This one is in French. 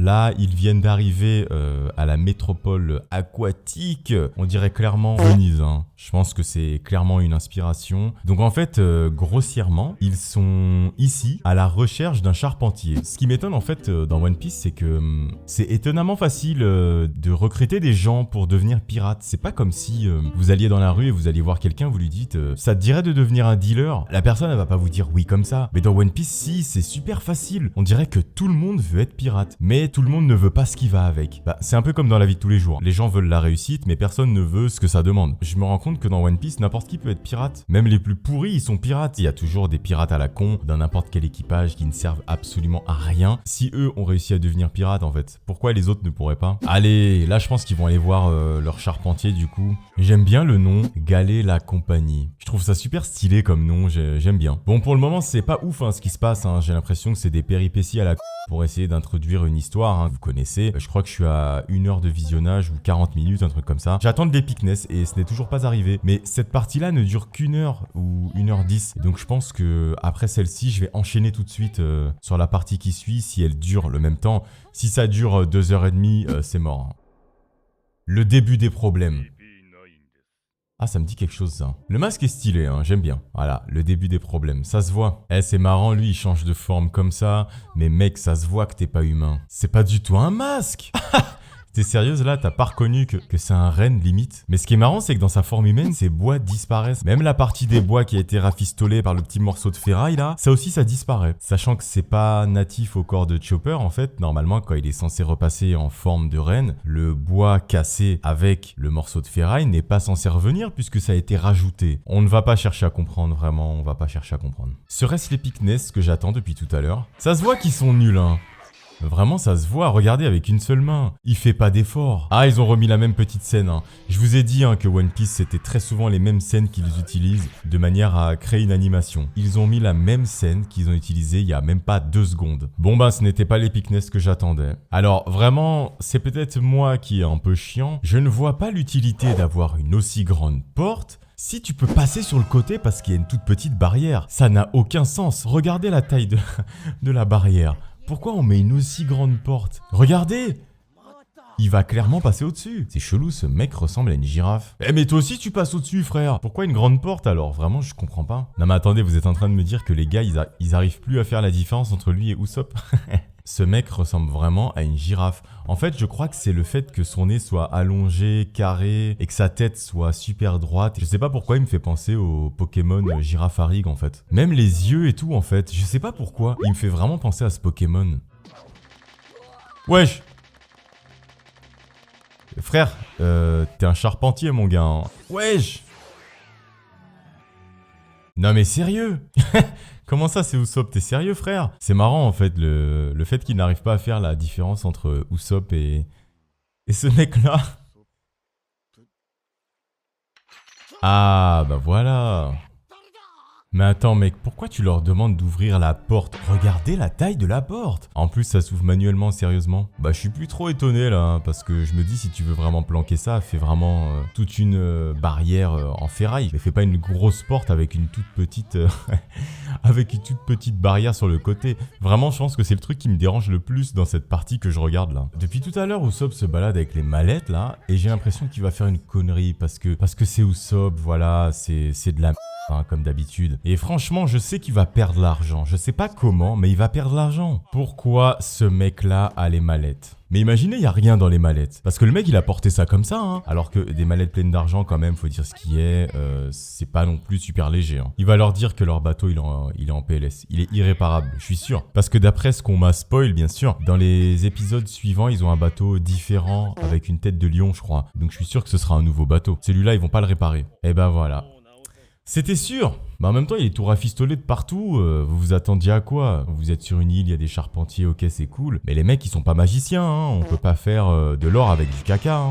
là, ils viennent d'arriver à la métropole aquatique. On dirait clairement Venise, hein. Je pense que c'est clairement une inspiration. Donc en fait, grossièrement, ils sont ici à la recherche d'un charpentier. Ce qui m'étonne en fait dans One Piece, c'est que c'est étonnamment facile de recruter des gens pour devenir pirate. C'est pas comme si vous alliez dans la rue et vous alliez voir quelqu'un, vous lui dites ça te dirait de devenir un dealer. La personne elle va pas vous dire oui comme ça. Mais dans One Piece, si, c'est super facile. On dirait que tout le monde veut être pirate, mais tout le monde ne veut pas ce qui va avec. Bah, c'est un peu comme dans la vie de tous les jours. Les gens veulent la réussite, mais personne ne veut ce que ça demande. Je me rends compte que dans One Piece, n'importe qui peut être pirate. Même les plus pourris, ils sont pirates. Il y a toujours des pirates à la con, dans n'importe quel équipage qui ne servent absolument à rien. Si eux ont réussi à devenir pirates, en fait, pourquoi les autres ne pourraient pas? Allez, là je pense qu'ils vont aller voir leur charpentier du coup. J'aime bien le nom, Galet la compagnie. Je trouve ça super stylé comme nom, j'aime bien. Bon, pour le moment, c'est pas ouf hein, ce qui se passe. Hein. J'ai l'impression que c'est des péripéties à la pour essayer d'introduire une histoire, hein. Vous connaissez, je crois que je suis à 1 heure de visionnage ou 40 minutes, un truc comme ça. J'attends de l'épicness et ce n'est toujours pas arrivé. Mais cette partie-là ne dure qu'1 heure ou 1h10. Donc je pense que après celle-ci, je vais enchaîner tout de suite sur la partie qui suit si elle dure le même temps. Si ça dure 2h30, c'est mort. Hein. Le début des problèmes. Ah, ça me dit quelque chose ça. Le masque est stylé, hein, j'aime bien. Voilà, le début des problèmes, ça se voit. Eh, c'est marrant, lui, il change de forme comme ça. Mais mec, ça se voit que t'es pas humain. C'est pas du tout un masque. T'es sérieuse là, t'as pas reconnu que c'est un renne limite? Mais ce qui est marrant, c'est que dans sa forme humaine, ses bois disparaissent. Même la partie des bois qui a été rafistolée par le petit morceau de ferraille là, ça aussi ça disparaît. Sachant que c'est pas natif au corps de Chopper en fait, normalement quand il est censé repasser en forme de renne, le bois cassé avec le morceau de ferraille n'est pas censé revenir puisque ça a été rajouté. On ne va pas chercher à comprendre, vraiment, on va pas chercher à comprendre. Serait-ce l'épicness que j'attends depuis tout à l'heure? Ça se voit qu'ils sont nuls hein. Vraiment, ça se voit, regardez avec une seule main. Il fait pas d'effort. Ah, ils ont remis la même petite scène. Hein. Je vous ai dit hein, que One Piece, c'était très souvent les mêmes scènes qu'ils utilisent de manière à créer une animation. Ils ont mis la même scène qu'ils ont utilisée il y a même pas 2 secondes. Bon ben, ce n'était pas l'épicness que j'attendais. Alors, vraiment, c'est peut-être moi qui est un peu chiant. Je ne vois pas l'utilité d'avoir une aussi grande porte si tu peux passer sur le côté parce qu'il y a une toute petite barrière. Ça n'a aucun sens. Regardez la taille de la barrière. Pourquoi on met une aussi grande porte? Regardez! Il va clairement passer au-dessus. C'est chelou, ce mec ressemble à une girafe. Eh mais toi aussi tu passes au-dessus frère. Pourquoi une grande porte alors? Vraiment je comprends pas. Non mais attendez, vous êtes en train de me dire que les gars ils arrivent plus à faire la différence entre lui et Usopp? Ce mec ressemble vraiment à une girafe. En fait, je crois que c'est le fait que son nez soit allongé, carré, et que sa tête soit super droite. Je sais pas pourquoi il me fait penser au Pokémon Girafarig en fait. Même les yeux et tout en fait. Je sais pas pourquoi. Il me fait vraiment penser à ce Pokémon. Wesh! Frère, t'es un charpentier mon gars. Hein. Wesh! Non mais sérieux? Comment ça c'est Usopp? T'es sérieux frère? C'est marrant en fait le fait qu'il n'arrive pas à faire la différence entre Usopp et ce mec là. Ah bah voilà. Mais attends mec, pourquoi tu leur demandes d'ouvrir la porte? Regardez la taille de la porte. En plus ça s'ouvre manuellement, sérieusement. Bah je suis plus trop étonné là, hein, parce que je me dis si tu veux vraiment planquer ça, fais vraiment toute une barrière en ferraille. Mais fais pas une grosse porte avec une toute petite avec une toute petite barrière sur le côté. Vraiment je pense que c'est le truc qui me dérange le plus dans cette partie que je regarde là. Depuis tout à l'heure Usopp se balade avec les mallettes là, et j'ai l'impression qu'il va faire une connerie parce que c'est Usopp, voilà, c'est de la hein, comme d'habitude. Et franchement, je sais qu'il va perdre l'argent. Je sais pas comment, mais il va perdre l'argent. Pourquoi ce mec-là a les mallettes? Mais imaginez, il n'y a rien dans les mallettes. Parce que le mec, il a porté ça comme ça. Hein. Alors que des mallettes pleines d'argent, quand même, faut dire ce qui est. C'est pas non plus super léger. Hein. Il va leur dire que leur bateau, il est en PLS. Il est irréparable, je suis sûr. Parce que d'après ce qu'on m'a spoil, bien sûr, dans les épisodes suivants, ils ont un bateau différent avec une tête de lion, je crois. Donc je suis sûr que ce sera un nouveau bateau. Celui-là, ils vont pas le réparer. Et ben voilà. C'était sûr. Mais en même temps, il est tout rafistolé de partout. Vous vous attendiez à quoi? Vous êtes sur une île, il y a des charpentiers, ok, c'est cool. Mais les mecs, ils sont pas magiciens, hein. On peut pas faire de l'or avec du caca, hein.